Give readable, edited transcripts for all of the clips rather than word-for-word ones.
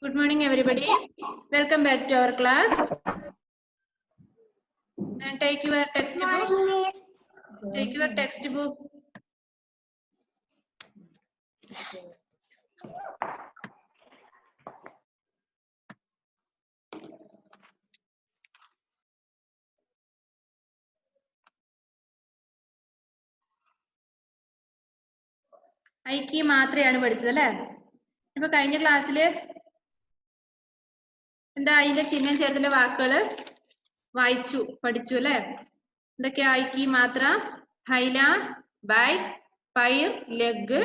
Good morning, everybody. Welcome back to our class. And take your textbook. Take your textbook. ഐക്കി മാത്രയാണ് പഠിച്ചത് അല്ലേ? ഇപ്പൊ കഴിഞ്ഞ ക്ലാസ്സില് എന്താ അതിന്റെ ചിഹ്നം ചേർത്തുള്ള വാക്കുകൾ വായിച്ചു പഠിച്ചു അല്ലേ? എന്തൊക്കെയാ? ഐക്കി മാത്ര, thൈല, ബാഗ്, പൈർ, ലെഗ്,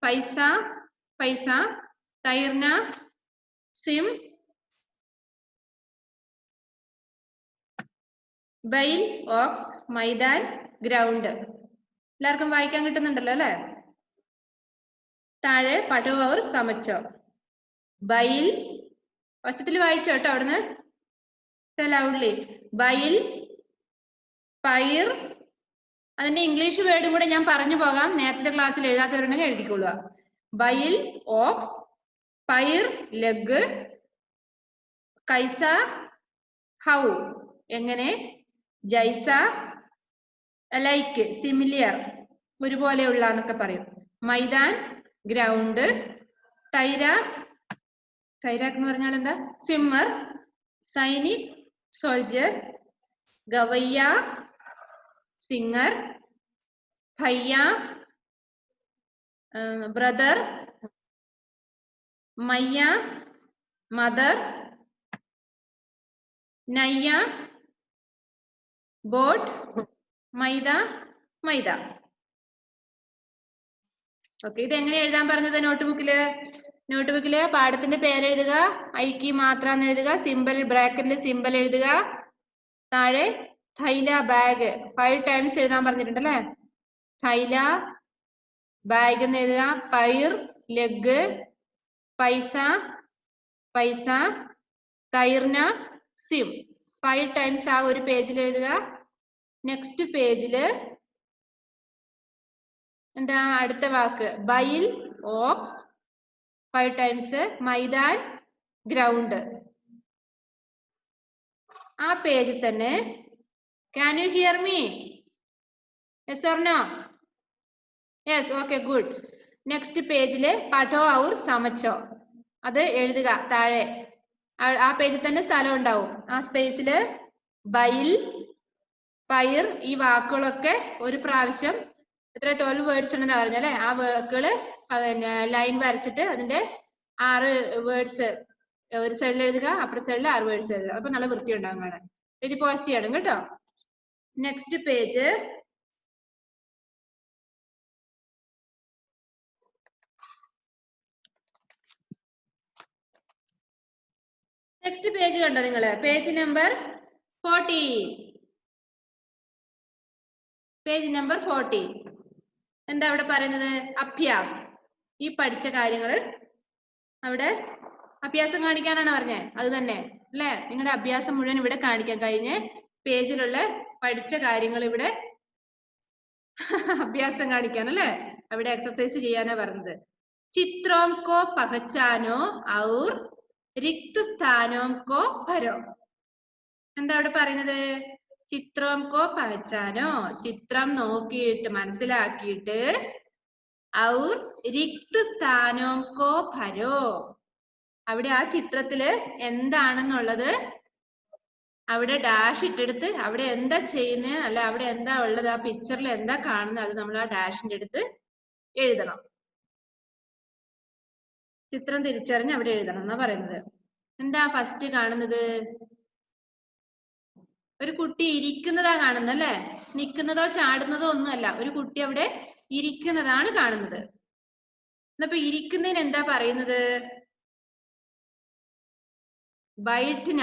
പൈസ, പൈസ, തൈർന, സിം, ബൈൽ, ഓക്സ്, മൈദാൻ, ഗ്രൗണ്ട്. എല്ലാവർക്കും വായിക്കാൻ കിട്ടുന്നുണ്ടല്ലോ അല്ലേ? താഴെ പഠവർ സമച്ചോ. ബൈൽ ഒച്ചത്തിൽ വായിച്ചോ കേട്ടോ അവിടുന്ന്. ലൗഡ്ലി. ബൈൽ, പൈർ, അതിന്റെ ഇംഗ്ലീഷ് വേർഡും കൂടെ ഞാൻ പറഞ്ഞു പോകാം. നേരത്തെ ക്ലാസ്സിൽ എഴുതാത്തവരുണ്ടെങ്കിൽ എഴുതിക്കൊള്ളുക. Bile, aux, Pyre, leg, കൈസ, how, എങ്ങനെ, ജൈസ, ലൈക്ക്, സിമിലിയർ, ഒരുപോലെയുള്ള എന്നൊക്കെ പറയും. മൈദാൻ, ഗ്രൗണ്ട്, തൈരാക്ക്, തൈരാക്ക് എന്ന് പറഞ്ഞാൽ എന്താ? സ്വിമ്മർ, സൈനിക്, സോൾജർ, ഗവയ്യ, സിംഗർ, ഭയ്യ, ബ്രദർ, മയ്യ, മദർ, നയ്യ, ബോട്ട്, മൈദ, മൈദ. ഓക്കെ, ഇത് എങ്ങനെ എഴുതാൻ പറഞ്ഞത്? നോട്ട്ബുക്കില് പാഠത്തിന്റെ പേര് എഴുതുക, ഐക്കി മാത്ര എന്ന് എഴുതുക, സിമ്പിൾ ബ്രാക്കറ്റിൽ സിമ്പിൾ എഴുതുക. താഴെ thൈല, ബാഗ് 5 ടൈംസ് എഴുതാൻ പറഞ്ഞിട്ടുണ്ട് അല്ലേ? thൈല, ബാഗ് എന്ന് എഴുതുക. പൈർ, ലെഗ്, പൈസ, പൈസ, തൈർന, സിം 5 ടൈംസ് ആ ഒരു പേജിൽ എഴുതുക. നെക്സ്റ്റ് പേജില് എന്താ അടുത്ത വാക്ക്? ബൈൽ, ഓക്സ് 5 ടൈംസ്, മൈദാൻ, ഗ്രൗണ്ട്. ആ പേജിൽ തന്നെ can you hear me? Yes or no? Yes, okay, good. Next പേജില് പഠോ ഔർ സമച്ചോ അത് എഴുതുക താഴെ. ആ പേജിൽ തന്നെ സ്ഥലം ഉണ്ടാവും. ആ സ്പേസില് ബൈൽ, പൈർ ഈ വാക്കുകളൊക്കെ ഒരു പ്രാവശ്യം എത്ര 12 വേർഡ്സ് ഉണ്ടെന്ന് പറഞ്ഞല്ലേ? ആ വാക്കുകള് ലൈൻ വരച്ചിട്ട് അതിന്റെ 6 വേർഡ്സ് ഒരു സൈഡിൽ എഴുതുക, അപ്പുറത്തെ സൈഡിൽ 6 വേർഡ്സ് എഴുതുക. അപ്പൊ നല്ല വൃത്തി ഉണ്ടാകും കാണാൻ. പേജ് പോസ്റ്റ് ചെയ്യണം കേട്ടോ. നെക്സ്റ്റ് പേജ് കണ്ടോ നിങ്ങള്? Page number 40. Page number 40. എന്താ അവിടെ പറയുന്നത്? അഭ്യാസ്. ഈ പഠിച്ച കാര്യങ്ങൾ അവിടെ അഭ്യാസം കാണിക്കാനാണ് പറഞ്ഞത്. അത് തന്നെ അല്ലേ? നിങ്ങളുടെ അഭ്യാസം മുഴുവൻ ഇവിടെ കാണിക്കാൻ. കഴിഞ്ഞ പേജിലുള്ള പഠിച്ച കാര്യങ്ങൾ ഇവിടെ അഭ്യാസം കാണിക്കാൻ അല്ലേ? അവിടെ എക്സർസൈസ് ചെയ്യാനാ പറഞ്ഞത്. ചിത്രോം കോ പഹച്ചാനോ ഔർ റിക്ത് സ്ഥാനോം കോ ഭരോ. എന്താ അവിടെ പറയുന്നത്? ചിത്രം കോ പഹച്ചാനോ, ചിത്രം നോക്കിയിട്ട് മനസ്സിലാക്കിയിട്ട്, ഔർ റിക്ത് സ്ഥാനോം കോ ഭരോ, അവിടെ ആ ചിത്രത്തില് എന്താണെന്നുള്ളത് അവിടെ ഡാഷ് ഇട്ടെടുത്ത് അവിടെ എന്താ ചെയ്യുന്നത്, അല്ല അവിടെ എന്താ ഉള്ളത്, ആ പിക്ചറിൽ എന്താ കാണുന്നത്, അത് നമ്മൾ ആ ഡാഷിന്റെ അടുത്ത് എഴുതണം. ചിത്രം തിരിച്ചറിഞ്ഞ് അവിടെ എഴുതണം എന്നാ പറയുന്നത്. എന്താ ഫസ്റ്റ് കാണുന്നത്? ഒരു കുട്ടി ഇരിക്കുന്നതാ കാണുന്നത് അല്ലേ? നിൽക്കുന്നതോ ചാടുന്നതോ ഒന്നുമല്ല. ഒരു കുട്ടി അവിടെ ഇരിക്കുന്നതാണ് കാണുന്നത്. എന്നപ്പോ ഇരിക്കുന്നതിന് എന്താ പറയുന്നത്? ബൈഠ്ന.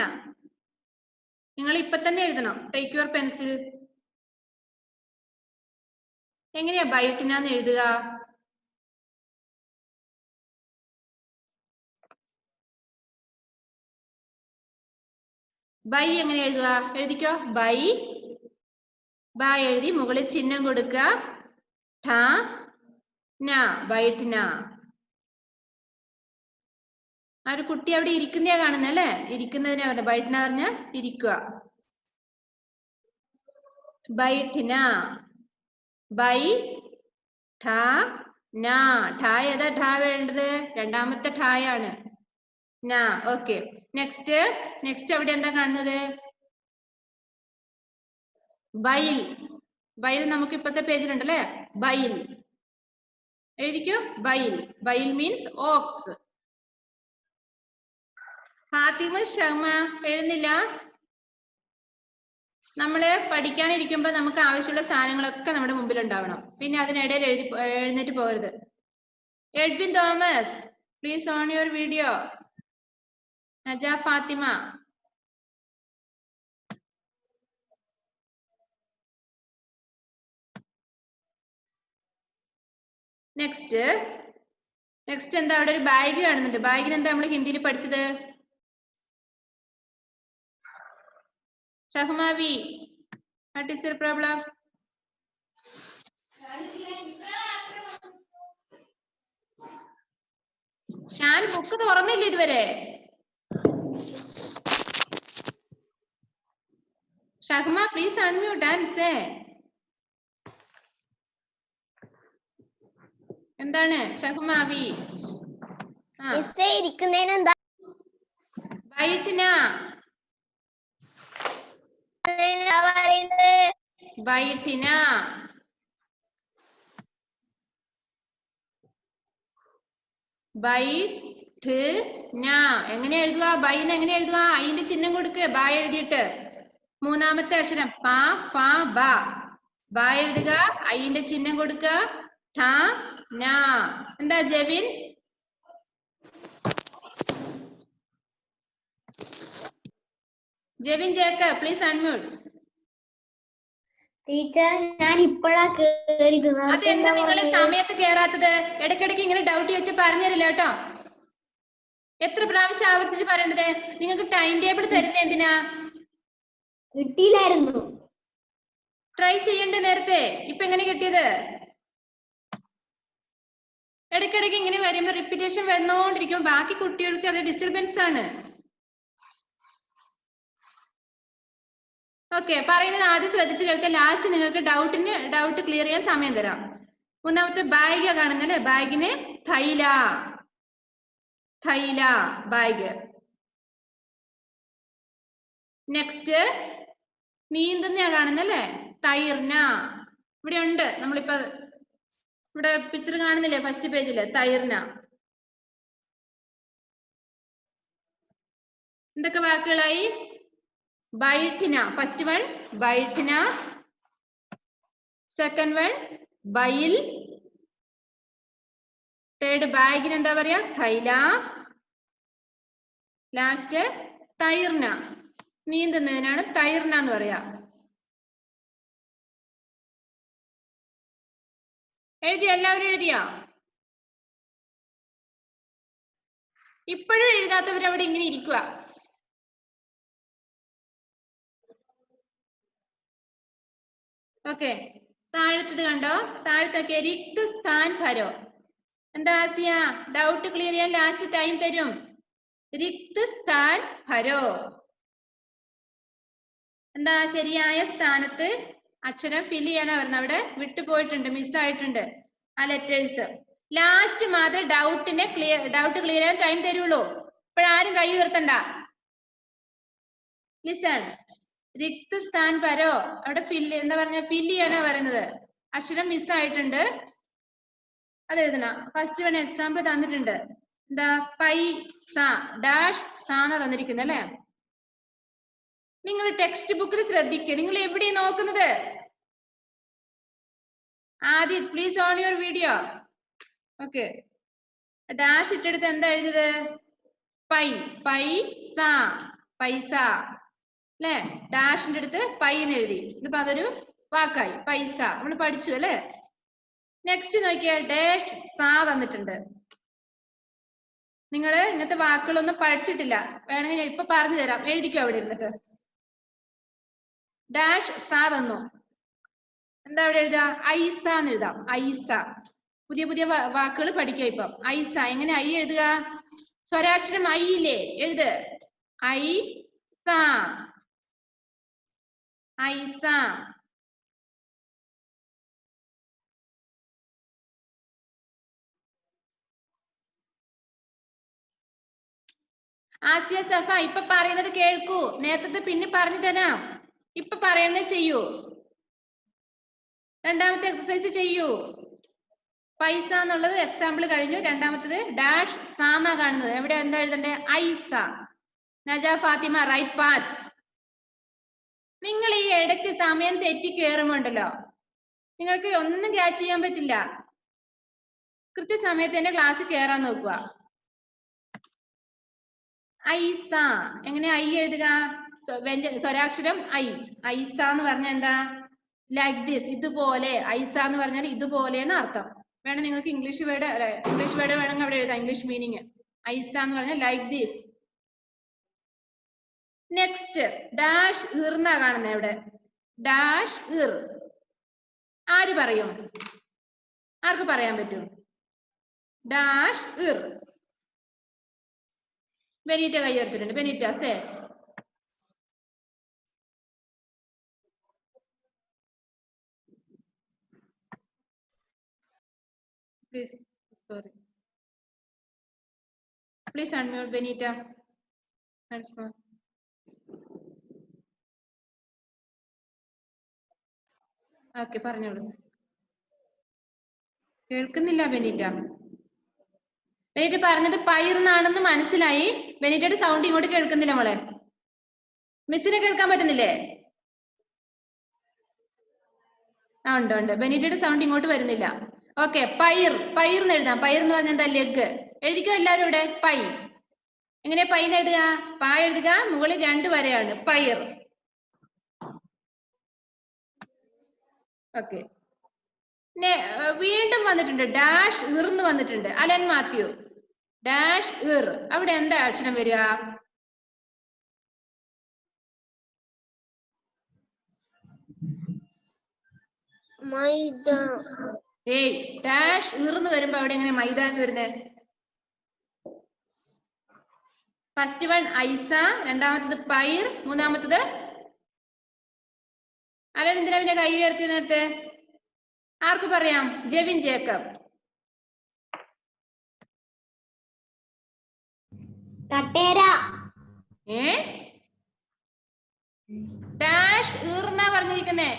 നിങ്ങൾ ഇപ്പൊ തന്നെ എഴുതണം. Take your pencil. എങ്ങനെയാ ബൈഠ്ന എന്ന് എഴുതുക? ബൈ എങ്ങനെ എഴുതുക? എഴുതിക്കോ. ബൈ എഴുതി മുകളിൽ ചിഹ്നം കൊടുക്കുക. ഠ ന, ബൈഠ്ന. ആ ഒരു കുട്ടി അവിടെ ഇരിക്കുന്നയാ കാണുന്നല്ലേ? ഇരിക്കുന്നതിനെ പറഞ്ഞ ബൈഠന പറഞ്ഞ ഇരിക്കുക. ബൈഠന ബൈ ഠ ന. ഠ ഏതാ ഠ വേണ്ടത്? രണ്ടാമത്തെ ഠായാണ് ന. ഓക്കെ. നെക്സ്റ്റ് അവിടെ എന്താ കാണുന്നത്? ബൈൽ. ബൈൽ നമുക്ക് ഇപ്പത്തെ പേജിലുണ്ടല്ലേ? ബൈൽ എഴുതിക്കോ. ബൈൽ. ബൈൽ മീൻസ് ഓക്സ്. ഫാത്തിമ ഷഹ്മ എഴുന്നില്ല? നമ്മള് പഠിക്കാനിരിക്കുമ്പോ നമുക്ക് ആവശ്യമുള്ള സാധനങ്ങളൊക്കെ നമ്മുടെ മുമ്പിൽ ഉണ്ടാവണം. പിന്നെ അതിനിടയിൽ എഴുന്നേറ്റ് പോകരുത്. Edwin Thomas, please on your video. Naja Fathima. Next എന്താ? അവിടെ ഒരു ബാഗ് കാണുന്നുണ്ട്. ബാഗിന് എന്താ നമ്മൾ ഹിന്ദിയിൽ പഠിച്ചത്? Shahma V, what is your problem? Shan book തുറന്നില്ല ഇതുവരെ. Shahma please unmute and say. എന്താണ് ഷഹ്മാവി? ഇരിക്കുന്നതിനെന്താ? ബൈഠന. ബൈഠന. ബൈഠന എങ്ങനെ എഴുതുക? ബൈന്ന് എങ്ങനെ എഴുതുക? അതിന്റെ ചിഹ്നം കൊടുക്ക്. ബ എഴുതിയിട്ട് മൂന്നാമത്തെ അക്ഷരം പ ഫ ബ. ബ എഴുതുക, അതിന്റെ ചിഹ്നം കൊടുക്കുക. ഠ ന. എന്താ Jevin? Jevin Jacob, please unmute. Teacher, ഞാൻ ഇപ്പോഴാ കേറിയത്. അതെന്താ നിങ്ങൾ സമയത്ത് കേറാത്തത്? ഇടയ്ക്കിടയ്ക്ക് ഇങ്ങനെ ഡൗട്ട് വെച്ച് പറഞ്ഞുതരില്ല കേട്ടോ. എത്ര പ്രാവശ്യം ആവർത്തിച്ച് പറയേണ്ടത്? നിങ്ങൾക്ക് ടൈം ടേബിൾ തരുന്നത് എന്തിനാ? കിട്ടിയില്ലായിരുന്നു. ട്രൈ ചെയ്യണ്ടേ നേരത്തെ? ഇപ്പൊ എങ്ങനെ കിട്ടിയത്? ഇടയ്ക്കിടയ്ക്ക് ഇങ്ങനെ വരുമ്പോ റിപ്പീറ്റേഷൻ വന്നോണ്ടിരിക്കും. ബാക്കി കുട്ടികൾക്ക് അത് ഡിസ്റ്റർബൻസ് ആണ്. ഓക്കെ, പറയുന്നത് ആദ്യം ശ്രദ്ധിച്ചു കേൾക്കാം. ലാസ്റ്റ് നിങ്ങൾക്ക് ഡൗട്ട് ക്ലിയർ ചെയ്യാൻ സമയം തരാം. മൂന്നാമത്തെ ബാഗ് കാണുന്നല്ലേ? ബാഗിന് തൈല. തൈല ബാഗ്. നെക്സ്റ്റ് നീന്തുന്ന കാണുന്നല്ലേ? തൈർന. ഇവിടെ ഉണ്ട്, നമ്മളിപ്പോ ഇവിടെ പിക്ചർ കാണുന്നില്ലേ ഫസ്റ്റ് പേജില്? തൈർന. എന്തൊക്കെ വാക്കുകളായി? ബൈഠന. ഫസ്റ്റ് വൺ ബൈഠന. സെക്കൻഡ് വൺ ബൈൽ. തേർഡ് ബാഗിന് എന്താ പറയാ? തൈല. ലാസ്റ്റ് തൈർന. നീന്തുന്നതിനാണ് തൈർന എന്ന് പറയാ. എഴുതിയോ? എല്ലാവരും എഴുതിയോ? ഇപ്പോഴും എഴുതാത്തവർ അവിടെ ഇങ്ങനെ ഇരിക്കുക. ഓക്കെ, താഴത്തത് കണ്ടോ? താഴത്തൊക്കെ റിക്ത് സ്ഥാൻ ഭരോ. എന്താ ആസിയ? ഡൗട്ട് ക്ലിയർ ചെയ്യാൻ ലാസ്റ്റ് ടൈം തരും. റിക്ത് സ്ഥാൻ ഭരോ. എന്താ? ശരിയായ സ്ഥാനത്ത് അക്ഷരം ഫില്ല് ചെയ്യാനാ പറഞ്ഞത്. അവിടെ വിട്ടുപോയിട്ടുണ്ട്, മിസ്സായിട്ടുണ്ട് ആ ലെറ്റേഴ്സ്. ലാസ്റ്റ് മാത്രം ഡൗട്ട് ക്ലിയർ ചെയ്യാൻ ടൈം തരുള്ളൂ. ഇപ്പോഴാരും കൈ ഉയർത്തണ്ട. ലിസൺ. റിക്ത് സ്ഥാൻ ഭരോ. അവിടെ എന്താ പറഞ്ഞ ഫില്ല് ചെയ്യാനാ പറയുന്നത്. അക്ഷരം മിസ്സായിട്ടുണ്ട്, അത് എഴുതണം. ഫസ്റ്റ് വൺ എക്സാമ്പിൾ തന്നിട്ടുണ്ട്. എന്താ? പൈസ ഡാഷ് സാന്ന തന്നിരിക്കുന്നത് അല്ലേ? നിങ്ങൾ ടെക്സ്റ്റ് ബുക്കിൽ ശ്രദ്ധിക്കുക. നിങ്ങൾ എവിടെയാണ് നോക്കുന്നത്? ആദ്യം please on your video. Okay, dash ഇട്ടെടുത്ത് എന്താ എഴുതിയത്? പൈസ. പൈസ അല്ലെ? ഡാഷിന്റെ അടുത്ത് പൈന്ന് എഴുതി. ഇതിപ്പോ അതൊരു വാക്കായി. പൈസ നമ്മൾ പഠിച്ചു അല്ലെ? നെക്സ്റ്റ് നോക്കിയാ ഡാഷ് സാ തന്നിട്ടുണ്ട്. നിങ്ങൾ ഇങ്ങനത്തെ വാക്കുകളൊന്നും പഠിച്ചിട്ടില്ല. വേണമെങ്കിൽ ഞാൻ ഇപ്പൊ പറഞ്ഞു തരാം. എഴുതിക്കോ അവിടെ ഇരുന്നിട്ട്. ഡാഷ് സാ തന്നു. എന്താ അവിടെ എഴുതാ? ഐസ എന്ന് എഴുതാം. ഐസ. പുതിയ വാക്കുകൾ പഠിക്കുക ഇപ്പം. ഐസ. എങ്ങനെ ഐ എഴുതുക? സ്വരാക്ഷരം ഐ ഇല്ലേ, എഴുത്. ഐസ, ഐസ. ആസിയ സഫ, ഇപ്പൊ പറയുന്നത് കേൾക്കൂ. നേരത്തെ പിന്നെ പറഞ്ഞു തരാം. ഇപ്പൊ പറയുന്നത് ചെയ്യൂ. രണ്ടാമത്തെ എക്സസൈസ് ചെയ്യൂ. പൈസ എന്നുള്ളത് എക്സാമ്പിൾ കഴിഞ്ഞു. രണ്ടാമത്തത് ഡാഷ് സാന്ന കാണുന്നത്. എവിടെ എന്താ എഴുതണ്ടേ? ഐസ. നജ ഫാത്തിമ, റൈറ്റ് ഫാസ്റ്റ്. നിങ്ങൾ ഈ ഇടയ്ക്ക് സമയം തെറ്റി കയറുമുണ്ടല്ലോ, നിങ്ങൾക്ക് ഒന്നും ക്യാച്ച് ചെയ്യാൻ പറ്റില്ല. കൃത്യസമയത്ത് തന്നെ ക്ലാസ് കയറാൻ നോക്കുക. ഐസ, എങ്ങനെ ഐ എഴുതുക? സ്വരാക്ഷരം ഐ. ഐസ എന്ന് പറഞ്ഞാൽ എന്താ? ലൈക്ക് ദിസ്, ഇതുപോലെ. ഐസ എന്ന് പറഞ്ഞാൽ ഇതുപോലെ എന്ന് അർത്ഥം. വേണം നിങ്ങൾക്ക് ഇംഗ്ലീഷ് വേർഡ് വേണമെങ്കിൽ അവിടെ എഴുതാം, ഇംഗ്ലീഷ് മീനിങ്. ഐസ എന്ന് പറഞ്ഞാൽ ലൈക്ക് ദിസ്. നെക്സ്റ്റ് ഡാഷ് ഇർന്നാ കാണുന്നത്. എവിടെ? ഡാഷ് ഇർ. ആര് പറയും? ആർക്ക് പറയാൻ പറ്റും? ഡാഷ് ഇർ. ബെനീറ്റ കൈ എടുത്തിട്ടുണ്ട്. Benita say. Please, sorry. Please unmute Benita. Once more. Okay, പറഞ്ഞോളൂ. കേൾക്കുന്നില്ല ബെനീറ്റ. ബെനീറ്റ പറഞ്ഞത് പയർന്നാണെന്ന് മനസ്സിലായി. ബെനീറ്റയുടെ സൗണ്ട് ഇങ്ങോട്ട് കേൾക്കുന്നില്ല മോളെ. മിസ്സിനെ കേൾക്കാൻ പറ്റുന്നില്ലേ? ആ ഉണ്ട് ഉണ്ട്. ബെനീറ്റയുടെ സൗണ്ട് ഇങ്ങോട്ട് വരുന്നില്ല. ഓക്കെ, പയർ. പയർ എന്ന് എഴുതാം. പയർ എന്ന് പറഞ്ഞാൽ എന്താ? ലെഗ്. എഴുതിക്കോ എല്ലാവരും ഇവിടെ. പൈ. എങ്ങനെ പൈ എന്ന് എഴുതുക? പാ എഴുതുക, മുകളിൽ 2 വരെയാണ്. പയർ. ഓക്കെ, വീണ്ടും വന്നിട്ടുണ്ട്. ഡാഷ് ഇർന്ന് വന്നിട്ടുണ്ട്. അലൻ മാത്യു, ഡാഷ് ഇർ. അവിടെ എന്താ അക്ഷരം വരിക? മൈദ. ഏയ്, ഡാഷ് ഇർന്ന് വരുമ്പോ അവിടെ എങ്ങനെ മൈദ എന്ന് വരുന്നത്? ഫസ്റ്റ് വൺ ഐസ, രണ്ടാമത്തത് പൈർ, മൂന്നാമത്തത് അലൻ. എന്തിനാ പിന്നെ കൈ ഉയർത്തി നേരത്തെ? ആർക്ക് പറയാം? ജെവിൻ ജേക്കബ്. കട്ടേര. ഡാഷ് ഈർന്നാ പറഞ്ഞിരിക്കുന്നേ.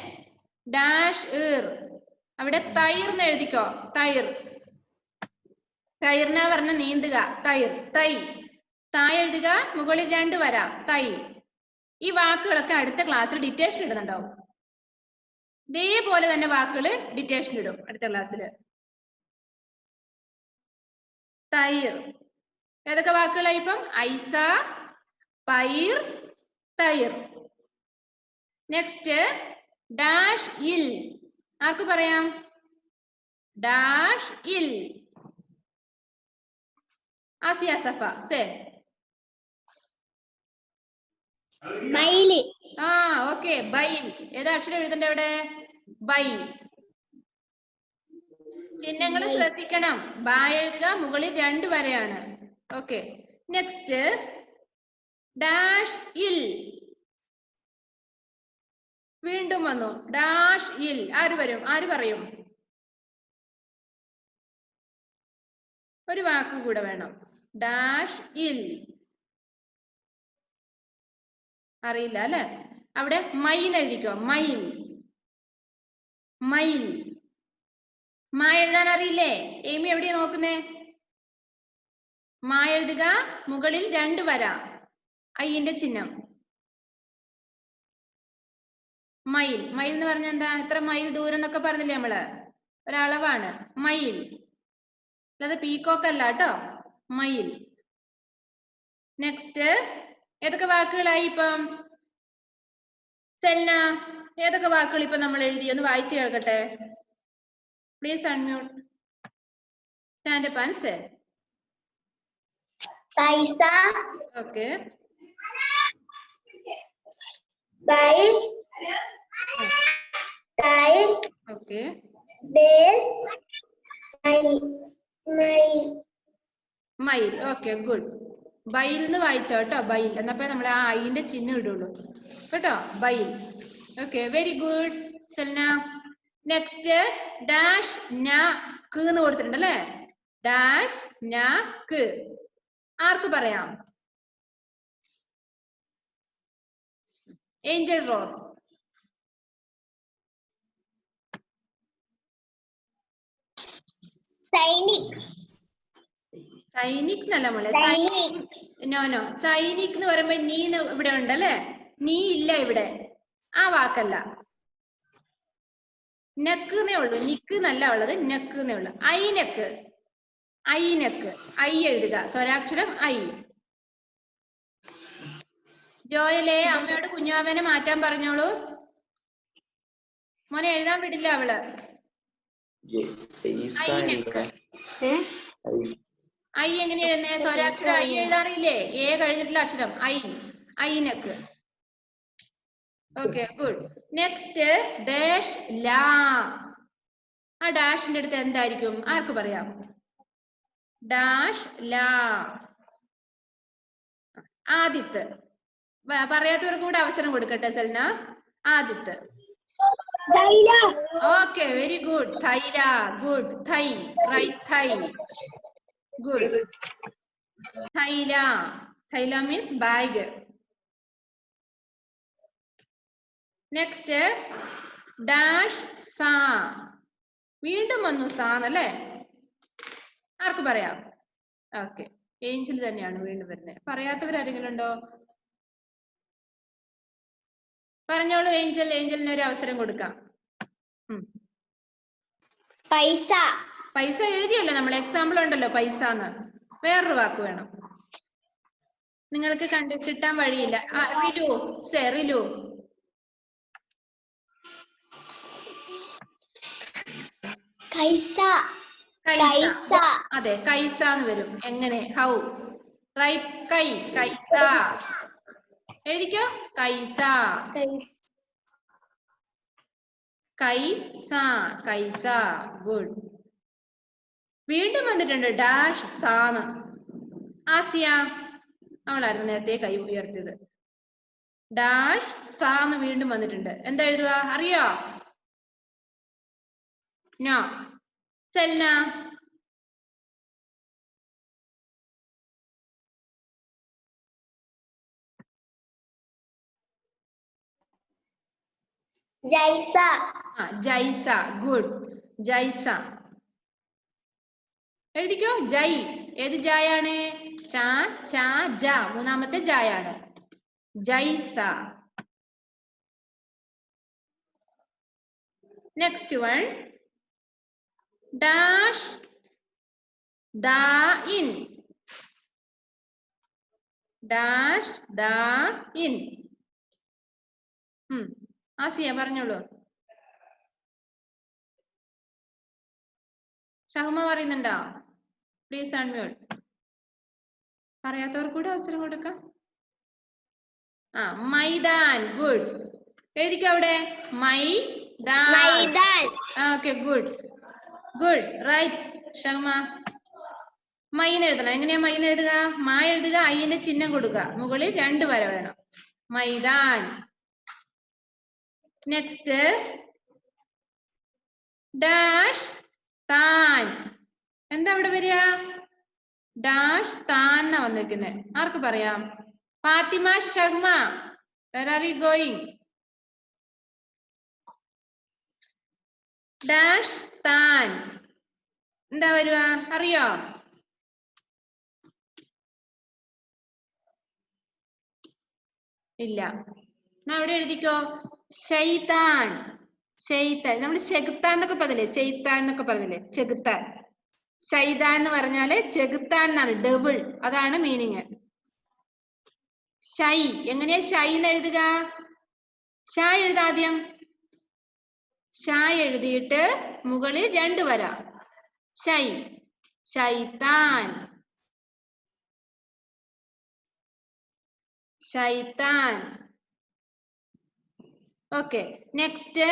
ഡാഷ് ഈർ. അവിടെ തൈർന്ന് എഴുതിക്കോ. തൈർ. തൈർന്നാ പറഞ്ഞ നീന്തുക. തൈർ. തൈ. തായ് എഴുതുക, മുകളിൽ 2 വരാം. തൈ. ഈ വാക്കുകളൊക്കെ അടുത്ത ക്ലാസ്സിൽ ഡിറ്റേഷൻ ഇടുന്നുണ്ടാവും. ഇതേപോലെ തന്നെ വാക്കുകൾ ഡിറ്റേഷൻ ഇടും അടുത്ത ക്ലാസ്സിൽ. തൈർ. ഏതൊക്കെ വാക്കുകളായി ഇപ്പം? ഐസ, പൈർ, തൈർ. നെക്സ്റ്റ് ഡാഷ് ഇൽ. ആർക്ക് പറയാം? ഡാഷ് ഇൽ. ആസിയ സഫ സേ. ബൈല്. ആ ഓക്കെ, ബൈൽ. ഏതാ അക്ഷരം എഴുതണ്ടേ അവിടെ? ബൈ. ചിഹ്നങ്ങൾ ശ്രദ്ധിക്കണം. ബാ എഴുതുക, മുകളിൽ 2 വരെയാണ്. ഓക്കെ, നെക്സ്റ്റ് ഡാഷ് ഇൽ. വീണ്ടും വന്നു. ഡാഷ് ഇൽ. ആര് വരും? ആര് പറയും? ഒരു വാക്ക് കൂടെ വേണം. ഡാഷ് ഇൽ. അറിയില്ല അല്ലെ? അവിടെ മൈൽ എഴുതിക്കോ. മൈൽ. മൈൽ. മാ എഴുതാൻ അറിയില്ലേ? എമി എവിടെയാ നോക്കുന്നേ? മാ എഴുതുക, മുകളിൽ 2 വരാം. അയ്യന്റെ ചിഹ്നം. മൈൽ. മൈൽ എന്ന് പറഞ്ഞാൽ എന്താ? എത്ര മൈൽ ദൂരം എന്നൊക്കെ പറഞ്ഞില്ലേ നമ്മള്? ഒരളവാണ് മൈൽ. അല്ലാതെ പീക്കോക്ക് അല്ല കേട്ടോ. മൈൽ. നെക്സ്റ്റ് ഏതൊക്കെ വാക്കുകളായി ഇപ്പം? സെന്ന, ഏതൊക്കെ വാക്കുകൾ ഇപ്പൊ നമ്മൾ എഴുതി? ഒന്ന് വായിച്ചു കേൾക്കട്ടെ. Please unmute. Stand up and say. പൈസ. Okay. Bile. തൈർ. Okay. ബേൽ. Mile. Mile. മയിൽ. Okay good. ബൈൽ എന്ന് വായിച്ചോ കേട്ടോ, ബൈൽ എന്നപ്പോ നമ്മൾ ആ ഐന്റെ ചിഹ്നം ഇടുള്ളൂ കേട്ടോ, bile. Okay very good Selna. Next dash ന ക്ക് എന്ന് കൊടുത്തിട്ടുണ്ട് അല്ലേ? ഡാഷ് ന ക്ക് ആർക്ക് പറയാം? Angel rose. സൈനിക്. സൈനിക് എന്നല്ല മോളെ, നോ നോ, സൈനിക് എന്ന് പറയുമ്പോ നീ ഇവിടെ ഉണ്ട് അല്ലേ? നീ ഇല്ല ഇവിടെ, ആ വാക്കല്ല. നെക്കുന്നേ ഉള്ളൂ, നിക്ക് എന്നല്ല ഉള്ളത്, നെക്കുന്നേ ഉള്ളു. ഐനക്ക്, ഐനക്ക്, ഐ എഴുതുക, സ്വരാക്ഷരം ഐ. ജോയലെ അമ്മയോട് കുഞ്ഞാവനെ മാറ്റാൻ പറഞ്ഞോളൂ. മോനെ എഴുതാൻ വിടില്ല അവള്. ഐനക്ക്. ഐ എങ്ങനെ എഴുതുന്നേ? സ്വരാക്ഷരം ഐ എഴുതാറില്ലേ? എ കഴിഞ്ഞിട്ടുള്ള അക്ഷരം ഐ, ഐനക്ക്. Okay good. നെക്സ്റ്റ് ഡാഷ് ലാ. ആ ഡാഷിന്റെ അടുത്ത് എന്തായിരിക്കും? ആർക്ക് പറയാം? ഡാഷ് ലാ. ആദിത്ത്. പറയാത്തവർക്ക് കൂടെ അവസരം കൊടുക്കട്ടെ Salna. Adith. Okay very good. തൈല. ഗുഡ്. തൈ, റൈറ്റ്, തൈ. ഗുഡ്. തൈല. തൈല മീൻസ് ബാഗ്. നെക്സ്റ്റ് ഡാഷ് സാ. വീണ്ടും വന്നു സാന്നല്ലേ? ആർക്ക് പറയാം? ഓക്കെ ഏഞ്ചൽ തന്നെയാണ് വീണ്ടും വരുന്നത്. പറയാത്തവരാരെങ്കിലും ഉണ്ടോ? പറഞ്ഞോളൂ ഏഞ്ചൽ. ഏഞ്ചലിന് ഒരു അവസരം കൊടുക്കാം. പൈസ. പൈസ എഴുതിയല്ലോ നമ്മൾ, എക്സാമ്പിൾ ഉണ്ടല്ലോ പൈസ എന്ന്. വേറൊരു വാക്ക് വേണം, നിങ്ങൾക്ക് കിട്ടാൻ വഴിയില്ല. റിലു. റിലു. കൈസ. കൈസ. അതെ കൈസ എന്ന് വരും. എങ്ങനെ? ഹൗ? റൈറ്റ്, കൈ. കൈസ എഴുതിക്കോ. കൈസ. കൈസ. കൈസ. ഗുഡ്. വീണ്ടും വന്നിട്ടുണ്ട് ഡാഷ് സാന്ന്. ആസിയ അവളായിരുന്നു നേരത്തെ കൈ ഉയർത്തിയത്. ഡാഷ് സാന്ന് വീണ്ടും വന്നിട്ടുണ്ട്. എന്താ എഴുതുക അറിയോ? നോ. സെൽന. ജൈസ. ജൈസ. ഗുഡ്. ജൈസ എഴുതിക്കോ. ജൈ. ഏത് ജായാണ്? ച, ച, ജ. മൂന്നാമത്തെ ജായാണ്. ജൈസ. നെക്സ്റ്റ് വൺ ഡാഷ് ദ ഇൻ. ഡാഷ് ദ ഇൻ. ആസിയ പറഞ്ഞോളൂ. ഷഹ്മ പറയുന്നുണ്ടോ? Please unmute. പറയാത്തവർ കൂടെ അവസരം കൊടുക്കാം. മൈദാൻ. ഗുഡ്. എഴുതിക്കോ അവിടെ. മൈദാൻ. Okay good. Good. Right Shahma. മൈന്ന് എഴുതണം. എങ്ങനെയാ മൈന്ന് എഴുതുക? മാ എഴുതുക, ഐന്റെ ചിഹ്നം കൊടുക്കുക, മുകളിൽ 2 വര വേണം. മൈദാൻ. നെക്സ്റ്റ് ഡാഷ് താൻ. എന്താ ഇവിടെ വരിക? ഡാഷ് താൻ എന്നാ വന്നിരിക്കുന്നത്. ആർക്ക് പറയാം? Fathima, Shahma. Where are you going? Dash താൻ എന്താ വരുക അറിയോ? ഇല്ല. എന്നാ അവിടെ എഴുതിക്കോ. ശൈത്താൻ. ശൈത്താൻ. നമ്മൾ ചെകുത്താൻ എന്നൊക്കെ പറഞ്ഞില്ലേ? ശൈത്താൻ എന്നൊക്കെ പറഞ്ഞില്ലേ? ചെകുത്താൻ. ശൈതാൻ എന്ന് പറഞ്ഞാല് ചെകുത്താൻ എന്നാണ്, ഡബിൾ. അതാണ് മീനിങ്. ഷൈ. എങ്ങനെയാ ഷൈ എന്ന് എഴുതുക? ഷാ എഴുതാദ്യം. ഷാ എഴുതിയിട്ട് മുകളിൽ 2 വര. ഷൈ. ശൈത്താൻ. ശൈത്താൻ. ഓക്കെ. നെക്സ്റ്റ്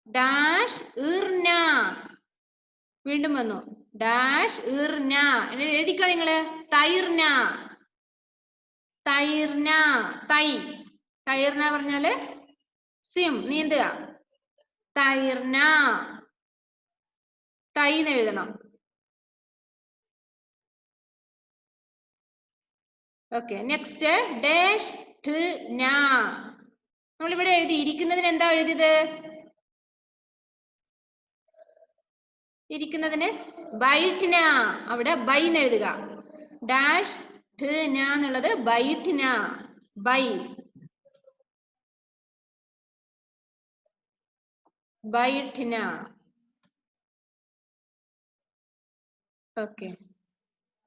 ഡാഷ് ഇർന. വീണ്ടും വന്നു. ഡാഷ് ഇർന. എഴുതിക്കോ നിങ്ങള്. തൈർന. തൈർന. തൈ. തൈർന പറഞ്ഞാല് സ്വിം, നീന്തുക. തൈർന. തൈ എന്ന് എഴുതണം. ഓക്കെ. നെക്സ്റ്റ് ഡാഷ് ന. നമ്മളിവിടെ എഴുതി ഇരിക്കുന്നതിന് എന്താ എഴുതിയത്? ഇരിക്കുന്നതിന് ബൈറ്റ്ന. അവിടെ ബൈ എന്ന് എഴുതുക. ഡാഷ് ന എന്നുള്ളത് ബൈറ്റ്ന. ബൈ. ബൈറ്റ്ന. ഓക്കെ.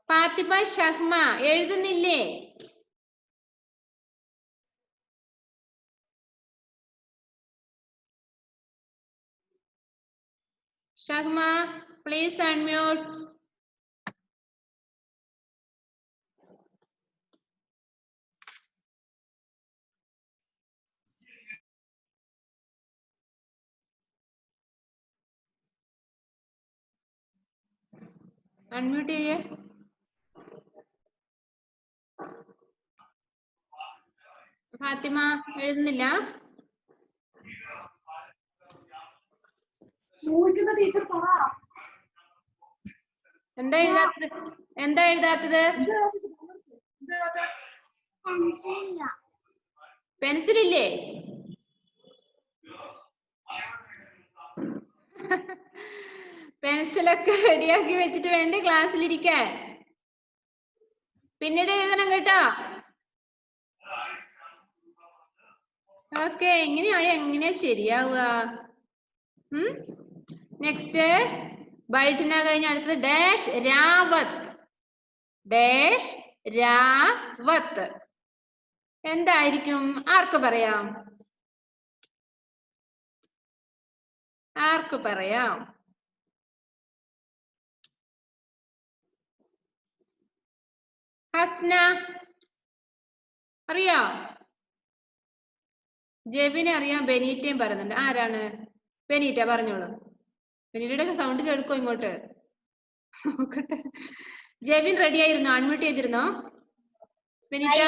ഫാത്തിമ ഷഹ്മ എഴുതുന്നില്ലേ? Shahma please unmute. അൺമ്യൂട്ട് ചെയ്യേ. ഫാത്തിമ എഴുതുന്നില്ല? എന്താ എഴുതാത്തത്? എന്താ എഴുതാത്തത്? പെൻസിലില്ലേ? പെൻസിലൊക്കെ റെഡിയാക്കി വെച്ചിട്ട് വേണ്ടേ ക്ലാസ്സിലിരിക്കാൻ? പിന്നീട് എഴുതണം കേട്ടോ. ഓക്കെ. എങ്ങനെയാ ശരിയാവുക? നെക്സ്റ്റ് ബൈറ്റിന കഴിഞ്ഞ അടുത്തത് ഡാഷ് രാവത്ത്. ഡാഷ് രാവത്ത് എന്തായിരിക്കും? ആർക്ക് പറയാം? ആർക്ക് പറയാം? ഹസ്ന അറിയോ? ജെബിനെ അറിയാം, ബെനീറ്റയും പറയുന്നുണ്ട്. ആരാണ്? ബെനീറ്റ പറഞ്ഞോളൂ. ബെനീറ്റയുടെ സൗണ്ട് കേൾക്കോ ഇങ്ങോട്ട്? നോക്കട്ടെ. ജെബിൻ റെഡി ആയിരുന്നോ? അൺമ്യൂട്ട് ചെയ്തിരുന്നോ ബെനീറ്റ?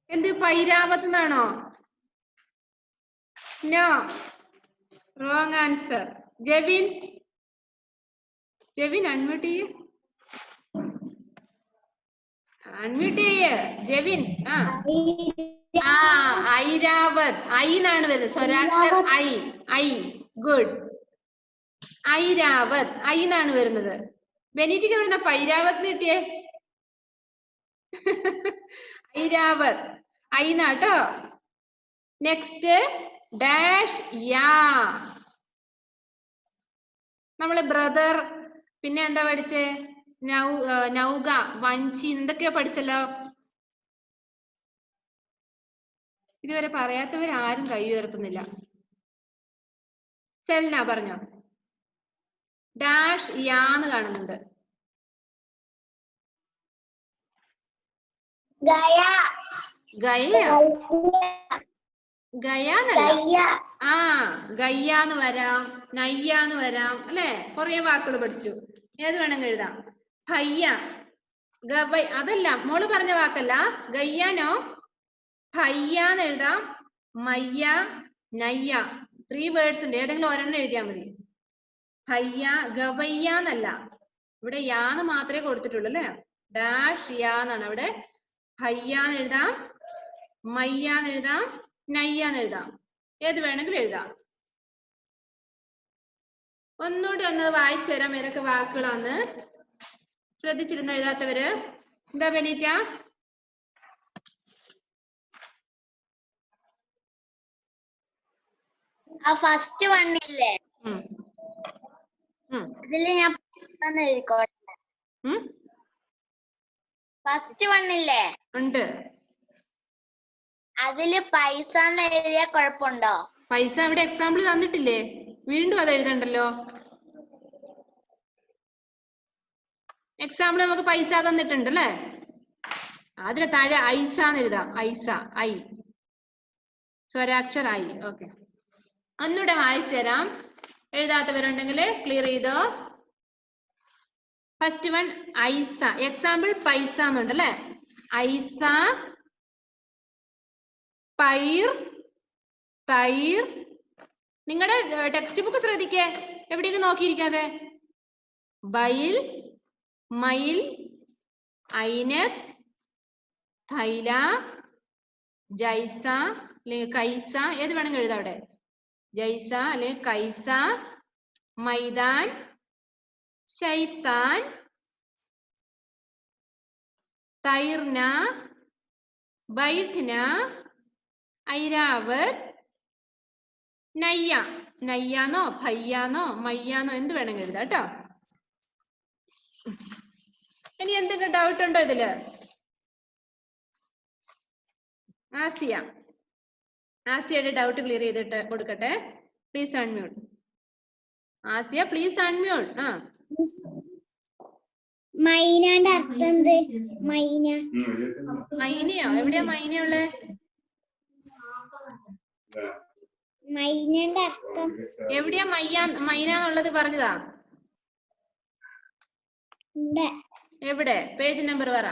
എന്ത് പൈരാവത്ത് എന്നാണോ? No, wrong answer. Jebin unmute ചെയ്യ്. അൺമ്യൂട്ട് ചെയ്യ് ജെബിൻ. ഐരാവത്. ഐ എന്നാണ് വരുന്നത്. സ്വരാക്ഷർ ഐ. ഐ. ഗുഡ്. ഐരാവത് ഐ എന്നാണ് വരുന്നത്. ബെനീറ്റിക്ക് എവിടുന്ന പൈരാവത്ത് കിട്ടിയേ? ഐരാവത് ഐ എന്നാട്ടോ. നെക്സ്റ്റ് ഡാഷ് യാ. നമ്മള് ബ്രദർ, പിന്നെ എന്താ പഠിച്ചേ? നൗക, വഞ്ചി, എന്തൊക്കെയാ പഠിച്ചല്ലോ. ഇതുവരെ പറയാത്തവരാരും കൈ ഉയർത്തുന്നില്ല. സെൽന പറഞ്ഞോ. ഡാഷ് യാന്ന് കാണുന്നുണ്ട്. ഗയ. ഗയ്യാന്ന് വരാം, നയ്യാന്ന് വരാം അല്ലെ. കുറെ വാക്കുകൾ പഠിച്ചു. ഏത് വേണമെങ്കിൽ എഴുതാം. ഭയ്യ, ഗവൈ, അതല്ല മോള് പറഞ്ഞ വാക്കല്ല. ഗയ്യാനോ ഭയ്യാന്ന് എഴുതാം. മയ്യ, നയ്യ, 3 വേർഡ്സ് ഉണ്ട്. ഏതെങ്കിലും ഒരെണ്ണം എഴുതിയാൽ മതി. ഭയ്യ, ഗവയ്യാന്നല്ല. ഇവിടെ യാന്ന് മാത്രമേ കൊടുത്തിട്ടുള്ളൂ അല്ലെ. ഡാഷ് യാന്നാണ് അവിടെ. ഭയ്യാന്ന് എഴുതാം, മയ്യാന്ന് എഴുതാം, നയ്യാന്ന് എഴുതാം. ഏത് വേണമെങ്കിലും എഴുതാം. ഒന്നുകൂടി ഒന്ന് വായിച്ചു തരാം ഏതൊക്കെ വാക്കുകളാന്ന്. ശ്രദ്ധിച്ചിരുന്ന് എഴുതാത്തവര്. എന്താ ബെനീറ്റ? ഫസ്റ്റ് വണ്ണില്ലേ, ഇതില് ഞാൻ എഴുതിക്കോട്ടെ. ഫസ്റ്റ് വണ്ണില്ലേ ഉണ്ട്, അതില് പൈസ എഴുതിയ കുഴപ്പമുണ്ടോ? പൈസ ഇവിടെ എക്സാമ്പിൾ തന്നിട്ടില്ലേ? വീണ്ടും അത് എഴുതണ്ടല്ലോ. എക്സാമ്പിൾ നമുക്ക് പൈസ തന്നിട്ടുണ്ട് അല്ലേ. അതിന് താഴെ ഐസ എന്ന് എഴുതാം. ഐസ, ഐ, സ്വരാക്ഷർ ഐ. ഓക്കെ. ഒന്നുകൂടെ വായിച്ചു തരാം. എഴുതാത്തവരുണ്ടെങ്കിൽ ക്ലിയർ ചെയ്തോ. ഫസ്റ്റ് വൺ ഐസ. എക്സാമ്പിൾ പൈസ എന്നുണ്ട് അല്ലെ. ഐസ, പൈർ, തൈർ. നിങ്ങളുടെ ടെക്സ്റ്റ് ബുക്ക് ശ്രദ്ധിക്കേ, എവിടേക്ക് നോക്കിയിരിക്കാതെ. ബൈൽ, മയിൽ, ഐനക്, തൈല, ജൈസ അല്ലെങ്കിൽ കൈസ, ഏത് വേണമെങ്കിൽ എഴുതാം അവിടെ. ജൈസ അല്ലെങ്കിൽ കൈസ, മൈദാൻ, ശൈത്താൻ, തൈർന, ബൈഠ്ന, ഐരാവത്, നയ്യ. നയ്യാന്നോ ഭയ്യാന്നോ മയ്യാന്നോ എന്ത് വേണമെങ്കിൽ എഴുതാം കേട്ടോ. ഇനി എന്തെങ്കിലും ഡൗട്ട് ഉണ്ടോ ഇതില്? ആസിയ, ആസിയയുടെ ഡൗട്ട് ക്ലിയർ ചെയ്തിട്ട് കൊടുക്കട്ടെ. Please unmute. Asiya please unmute. ആ, മൈനയുടെ അർത്ഥം എന്ത്? മൈന. മൈനയോ? എവിടെയാ മൈനയുള്ളേ? മൈനയുടെ അർത്ഥം എവിടെയാ മൈന എന്നുള്ളത് പറഞ്ഞതാ? എവിടെ? പേജ് നമ്പർ പറ.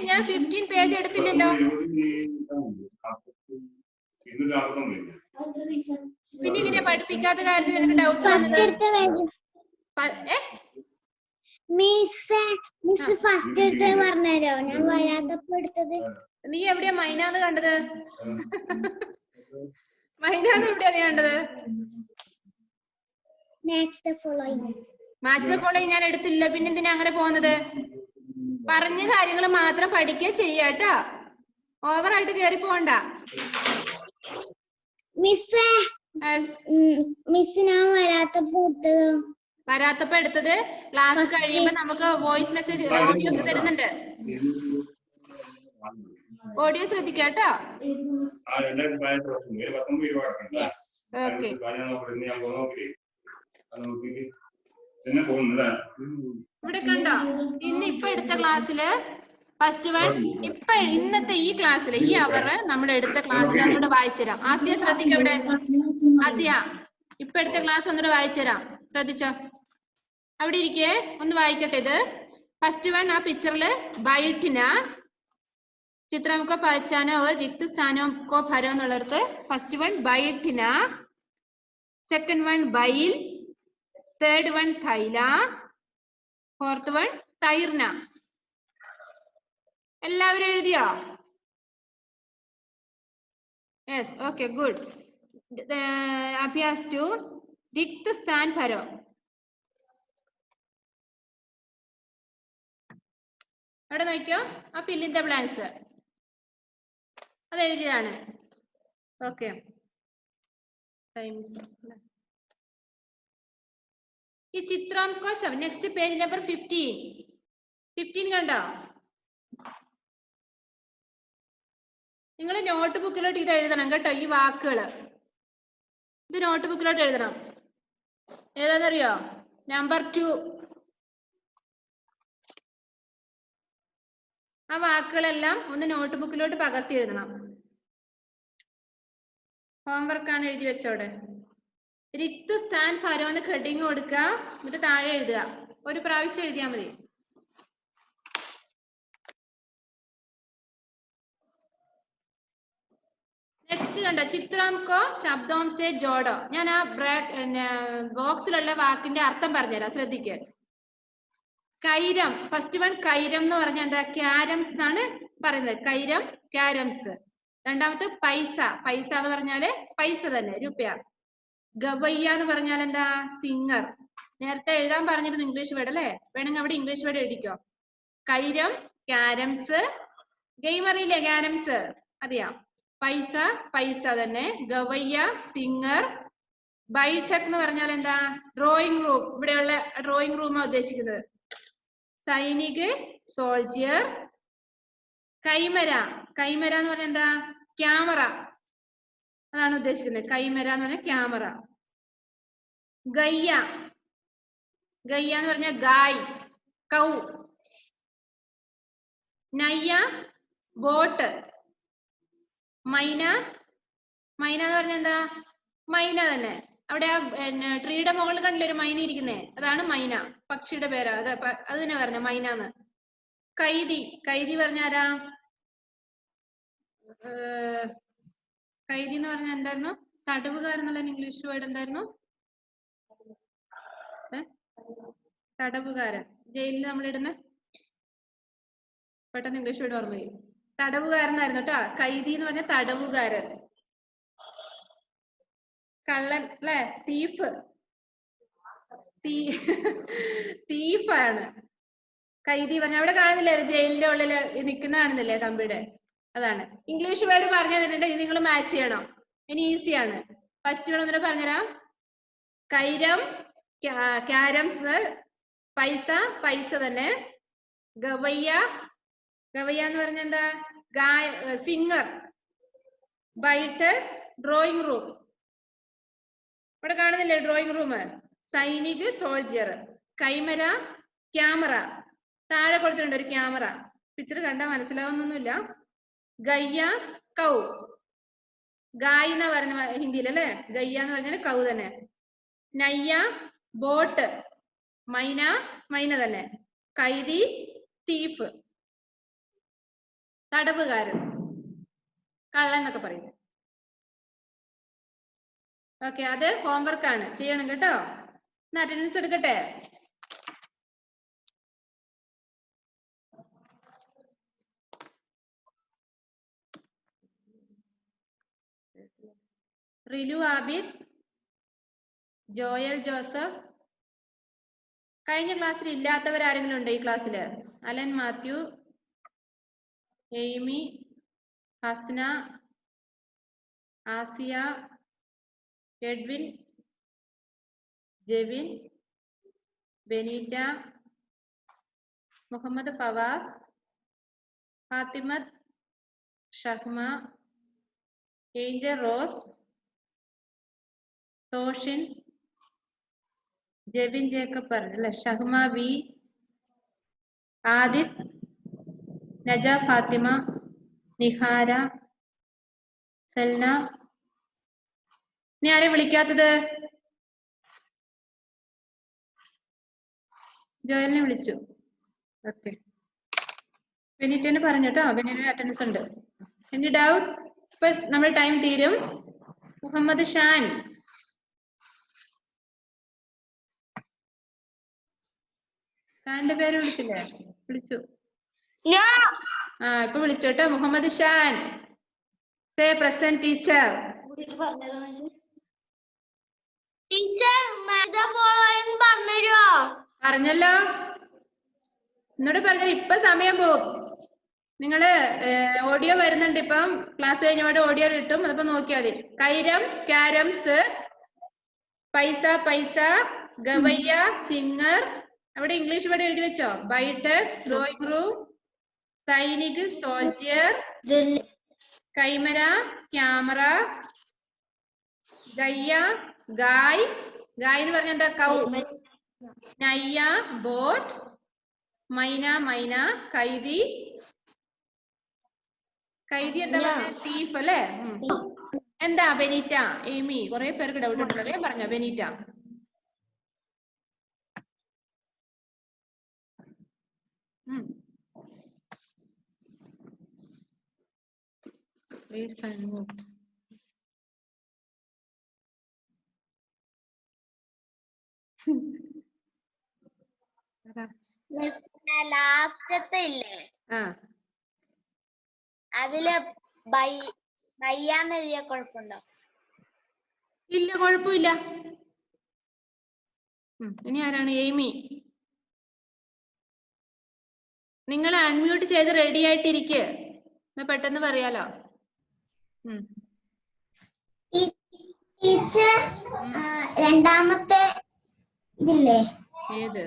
ഞാൻ 15 പേജ് എടുത്തില്ലല്ലോ. പിന്നെ ഇങ്ങനെ പഠിപ്പിക്കാത്ത കാര്യത്തിൽ എനിക്ക് ഡൗട്ട് വന്നത്. പറഞ്ഞോ, ഞാൻ വരാത്തപ്പോ എടുത്തത്. നീ എവിടെയാ മൈനാന്ന് കണ്ടത്? മൈനാന്ന് എവിടെയാ നീ കണ്ടത്? മാച്ച് ദ ഫോളോയിങ് ഞാൻ എടുത്തില്ല. പിന്നെ എന്തിനാ അങ്ങനെ പോകുന്നത്? പറഞ്ഞ കാര്യങ്ങൾ മാത്രം പഠിക്കുക ചെയ്യാട്ടോ. ഓവറായിട്ട് കേറി പോണ്ട. മിസ് ഞാൻ വരാത്തപ്പോ എടുത്തത് ക്ലാസ് കഴിയുമ്പോ നമുക്ക് വോയിസ് മെസ്സേജ് ഓഡിയോ തരുന്നുണ്ട്. ഓഡിയോ ശ്രദ്ധിക്കാട്ടോ. ഓക്കെ, ഇവിടെ കണ്ടോ? ഇപ്പൊ എടുത്ത ക്ലാസ്സില് ഫസ്റ്റ് വൺ ഇന്നത്തെ ഈ ക്ലാസ്സിൽ ഈ അവർ നമ്മൾ എടുത്ത ക്ലാസ്സിൽ ഒന്നുകൂടെ വായിച്ചുതരാം. ആസിയ ശ്രദ്ധിക്ക. ഇവിടെ ആസിയ ഇപ്പൊ എടുത്ത ക്ലാസ് ഒന്നുകൂടെ വായിച്ചുതരാം, ശ്രദ്ധിച്ചോ. അവിടെ ഇരിക്കേ, ഒന്ന് വായിക്കട്ടെ ഇത്. ഫസ്റ്റ് വൺ ആ പിക്ചറിൽ ബൈഠിന, चित्रम को पहचानो और रिक्त स्थानों को भरो എന്നുള്ളടത്ത് ഫസ്റ്റ് വൺ ബൈഠിന, സെക്കൻഡ് വൺ ബൈൽ, തേർഡ് വൺ തൈല, ഫോർത്ത് വൺ തൈർന. എല്ലാവരും എഴുതിയോ? Yes, okay, good. അഭ്യാസ് 2 रिक्त स्थान भरो. അവിടെ നോക്കിയോ, ആ fill in the blanks അത് എഴുതിയതാണ്. ഓക്കെ, ഈ ചിത്രം കോശം നെക്സ്റ്റ് പേജ് നമ്പർ 15 കണ്ടോ? നിങ്ങൾ നോട്ട് ബുക്കിലോട്ട് ഇത് എഴുതണം കേട്ടോ. ഈ വാക്കുകള് ഇത് നോട്ട് ബുക്കിലോട്ട് എഴുതണം. ഏതാണെന്നറിയോ? നമ്പർ 2. ആ വാക്കുകളെല്ലാം ഒന്ന് നോട്ട് ബുക്കിലോട്ട് പകർത്തി എഴുതണം. ഹോംവർക്കാണ്, എഴുതി വെച്ചോടെ. റിക്ത് സ്ഥാൻ ഭരോന്ന് ഹെഡിങ് കൊടുക്കുക, എന്നിട്ട് താഴെ എഴുതുക. ഒരു പ്രാവശ്യം എഴുതിയാൽ മതി. നെക്സ്റ്റ് കണ്ടോ, ചിത്രം കോ ശബ്ദോം സെ ജോഡോ. ഞാൻ ആ ബോക്സിലുള്ള വാക്കിന്റെ അർത്ഥം പറഞ്ഞുതരാം, ശ്രദ്ധിക്കുക. കൈരം, ഫസ്റ്റ് വൺ കൈരം എന്ന് പറഞ്ഞാൽ എന്താ? ക്യാരംസ് എന്നാണ് പറയുന്നത്. കൈരം, ക്യാരംസ്. രണ്ടാമത്തെ പൈസ, പൈസ എന്ന് പറഞ്ഞാല് പൈസ തന്നെ, രൂപ. ഗവയ്യ എന്ന് പറഞ്ഞാൽ എന്താ? സിംഗർ. നേരത്തെ എഴുതാൻ പറഞ്ഞിരുന്നു ഇംഗ്ലീഷ് വേർഡ് അല്ലേ? വേണമെങ്കിൽ അവിടെ ഇംഗ്ലീഷ് വേർഡ് എഴുതിക്കോ. കൈരം, ക്യാരംസ്. ഗെയിം അറിയില്ലേ? ക്യാരംസ് അറിയാം. പൈസ, പൈസ തന്നെ. ഗവയ്യ, സിംഗർ. ബൈഠക് എന്ന് പറഞ്ഞാൽ എന്താ? Drawing room. ഇവിടെയുള്ള ഡ്രോയിങ് റൂമാണ് ഉദ്ദേശിക്കുന്നത്. സൈനിക്, സോൾജിയർ. കൈമര, കൈമര എന്ന് പറഞ്ഞാൽ എന്താ? ക്യാമറ, അതാണ് ഉദ്ദേശിക്കുന്നത്. കൈമര എന്ന് പറഞ്ഞാൽ ക്യാമറ. ഗയ്യ, ഗയ്യ എന്ന് പറഞ്ഞ ഗായ്, കൗ. നയ്യ ബോട്ട്. മൈന, മൈന എന്ന് പറഞ്ഞ എന്താ? മൈന തന്നെ. അവിടെ ആ ട്രീയുടെ മുകളിൽ കണ്ടില്ലേ ഒരു മൈന ഇരിക്കുന്നേ, അതാണ് മൈന, പക്ഷിയുടെ പേരാ. അത് തന്നെ പറഞ്ഞ മൈനാന്ന്. കൈതി, കൈതി പറഞ്ഞ ആരാ? കൈതി എന്ന് പറഞ്ഞ എന്തായിരുന്നു? തടവുകാരെന്നുള്ള ഇംഗ്ലീഷ് വേർഡ് എന്തായിരുന്നു? തടവുകാരൻ, ജയിലിൽ നമ്മളിടുന്ന, പെട്ടെന്ന് ഇംഗ്ലീഷ് വേർഡ് ഓർമ്മ ചെയ്യും. തടവുകാരനായിരുന്നു കേട്ടോ. കൈതി എന്ന് പറഞ്ഞ തടവുകാരൻ. കള്ളൻ അല്ലെ? തീഫ്, തീഫാണ് കൈതി പറഞ്ഞ. അവിടെ കാണുന്നില്ലേ ജയിലിന്റെ ഉള്ളിൽ നിൽക്കുന്ന കാണുന്നില്ലേ കമ്പിയുടെ? അതാണ്. ഇംഗ്ലീഷ് വേർഡ് പറഞ്ഞു തന്നിട്ടുണ്ട്, ഇത് നിങ്ങൾ മാച്ച് ചെയ്യണം. ഇനി ഈസിയാണ്. ഫസ്റ്റ് വേണം ഒന്നുകൂടെ പറഞ്ഞുതരാം. കൈരം, ക്യാരംസ്, പൈസ, പൈസ തന്നെ. ഗവയ്യ, ഗവയ്യ എന്ന് പറഞ്ഞ എന്താ? സിംഗർ. ബൈറ്റ്, ഡ്രോയിങ് റൂം. ഇവിടെ കാണുന്നില്ലേ ഡ്രോയിങ് റൂം? സൈനിക്, സോൾജിയർ. കൈമര, ക്യാമറ. താഴെ കൊടുത്തിട്ടുണ്ട് ഒരു ക്യാമറ. പിക്ചർ കണ്ടാൽ മനസ്സിലാവുന്നൊന്നുമില്ല. ഗയ്യ, കൗ. ഗായ് എന്നാ പറഞ്ഞ ഹിന്ദിയിൽ അല്ലെ? ഗയ്യ എന്ന് പറഞ്ഞാൽ കൗ തന്നെ. നയ്യ ബോട്ട്, മൈന മൈന തന്നെ. കൈതി തീഫ്, തടവുകാരൻ, കള്ളൻ എന്നൊക്കെ പറയും. ഓക്കെ, അത് ഹോംവർക്ക് ആണ്, ചെയ്യണം കേട്ടോ. അറ്റൻഡൻസ് എടുക്കട്ടെ. റിലു ആബിദ്, ജോയൽ ജോസഫ്. കഴിഞ്ഞ ക്ലാസ്സിൽ ഇല്ലാത്തവർ ആരെങ്കിലും ഉണ്ടോ ഈ ക്ലാസ്സില്? അലൻ മാത്യു, എയ്മി, ഹസ്ന, ആസിയ, എഡ്വിൻ, ജെവിൻ, ബെനീറ്റ, മുഹമ്മദ് ഫവാസ്, ഫാത്തിമത്ത്, ഷഹ്മ, ഏഞ്ചൽ റോസ്, തോഷിൻ, ജെബിൻ ജേക്കബ് പറഞ്ഞല്ലേ, ഷഹ്മ വി, ആദിത്, നജ ഫാത്തിമ, നിഹാര, സൽന. ഇനി ആരെ വിളിക്കാത്തത്? ജോയലിനെ വിളിച്ചു. ഓക്കെ, ബെനീറ്റന് പറഞ്ഞു കേട്ടോ. ബെനീറ്റിന് അറ്റൻഡൻസ് ഉണ്ട്. Any doubt? ഇപ്പൊ നമ്മുടെ ടൈം തീരും. മുഹമ്മദ് ഷാൻ, ഷാന്റെ പേര് വിളിച്ചില്ലേ? വിളിച്ചു. ഇപ്പൊ വിളിച്ചു കേട്ടോ. Muhammad Shan, say present teacher. പറഞ്ഞല്ലോ, എന്നോട് പറഞ്ഞ. ഇപ്പൊ സമയം പോവും. നിങ്ങള് ഓഡിയോ വരുന്നുണ്ട് ഇപ്പം. ക്ലാസ് കഴിഞ്ഞപാട് ഓഡിയോ കിട്ടും, അതിപ്പോ നോക്കിയാൽ മതി. കൈരം, ക്യാരംസ്, പൈസ, പൈസ, ഗവയ്യ, സിംഗർ. അവിടെ ഇംഗ്ലീഷ് വേർഡ് എഴുതി വെച്ചോ? ബൈറ്റ്, ഡ്രോയിങ് റൂം, സൈനിക്, സോൾജിയർ, കൈമര, ക്യാമറ, ഗയ്യ, ഗായ്. ഗായ് എന്ന് പറഞ്ഞ എന്താ? കൗ. നയ്യ ബോട്ട്, മൈന മൈന, കൈതി. കൈതി എന്താ പറഞ്ഞ? തീഫ് അല്ലേ? എന്താ? ബെനീറ്റ, എയ്മി. കുറെ പേർക്ക് ഡൗട്ട് ഉണ്ടല്ലോ, വേഗം പറഞ്ഞോ. ബെനീറ്റ. ലാസ്റ്റത്തെ ഇല്ലേ, അതില് ബയ്യാന്ന് എഴുതിയ കുഴപ്പമുണ്ടോ? ഇല്ല, കുഴപ്പമില്ല. ഇനി ആരാണ്? എയ്മി. നിങ്ങൾ അൺമ്യൂട്ട് ചെയ്ത് റെഡി ആയിട്ടിരിക്കുക. പെട്ടെന്ന് പറയാലോ. ടീച്ചർ, രണ്ടാമത്തെ ഇതില്ലേ? ഏത്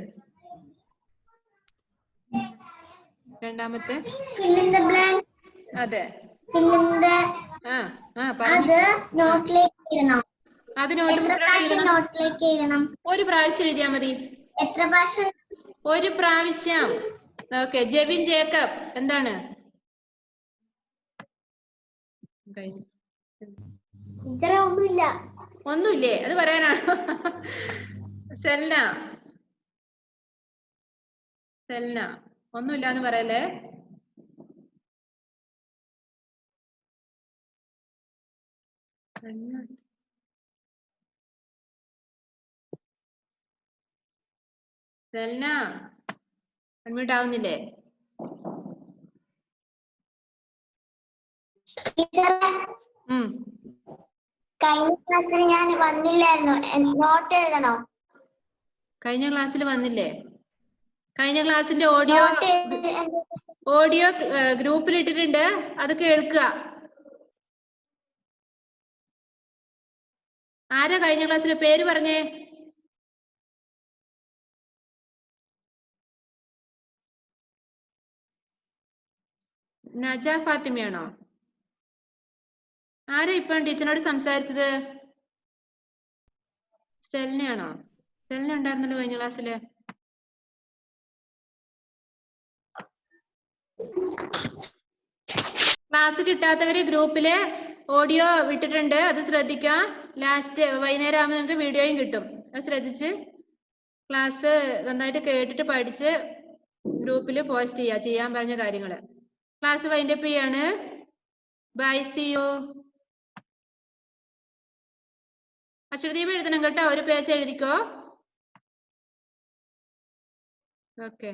രണ്ടാമത്തെ? fill in the blank. അതെ, fill in the. അത് നോട്ടിലേക്ക് എഴുതണം. അത് നോട്ടിലേക്ക് എഴുതണം. ഒരു പ്രാവശ്യം എഴുതിയാ മതി. എത്ര പ്രാവശ്യം? ഒരു പ്രാവശ്യം. ഓക്കെ, ജെവിൻ ജേക്കബ് എന്താണ്? ടീച്ചറെ ഒന്നുമില്ല. ഒന്നുമില്ലേ? അത് പറയാനാണോ? സെൽന സെൽന ഒന്നുമില്ല എന്ന് പറയല്ലേ. സെൽന അഡ്മിറ്റ് ആവുന്നില്ലേ? ടീച്ചറെ കഴിഞ്ഞ ക്ലാസ്സിൽ ഞാൻ വന്നില്ലായിരുന്നു. നോട്ട് എഴുതണോ? കഴിഞ്ഞ ക്ലാസ്സിൽ വന്നില്ലേ? കഴിഞ്ഞ ക്ലാസ്സിന്റെ ഓഡിയോ ഗ്രൂപ്പിൽ ഇട്ടിട്ടുണ്ട്, അത് കേൾക്കുക. ആരാ കഴിഞ്ഞ ക്ലാസ്സിലെ പേര് പറഞ്ഞേ? നജ ഫാത്തിമയാണോ? ആരാ ഇപ്പൊ ടീച്ചറിനോട് സംസാരിച്ചത്? സെൽനയാണോ? സെൽന ഉണ്ടായിരുന്നല്ലോ കഴിഞ്ഞ ക്ലാസ്സില്. ക്ലാസ് കിട്ടാത്തവര് ഗ്രൂപ്പില് ഓഡിയോ വിട്ടിട്ടുണ്ട്, അത് ശ്രദ്ധിക്കാം. ലാസ്റ്റ് വൈകുന്നേരം ആകുമ്പോൾ നിങ്ങൾക്ക് വീഡിയോയും കിട്ടും. അത് ശ്രദ്ധിച്ച് ക്ലാസ് നന്നായിട്ട് കേട്ടിട്ട് പഠിച്ച് ഗ്രൂപ്പിൽ പോസ്റ്റ് ചെയ്യാൻ പറഞ്ഞ കാര്യങ്ങള്. ക്ലാസ് വൈൻഡപ്പ് ചെയ്യാണ്. Bye, see you. അക്ഷരദീപം എഴുതണം കേട്ടോ, ഒരു പേജ് എഴുതിക്കോ. ഓക്കെ.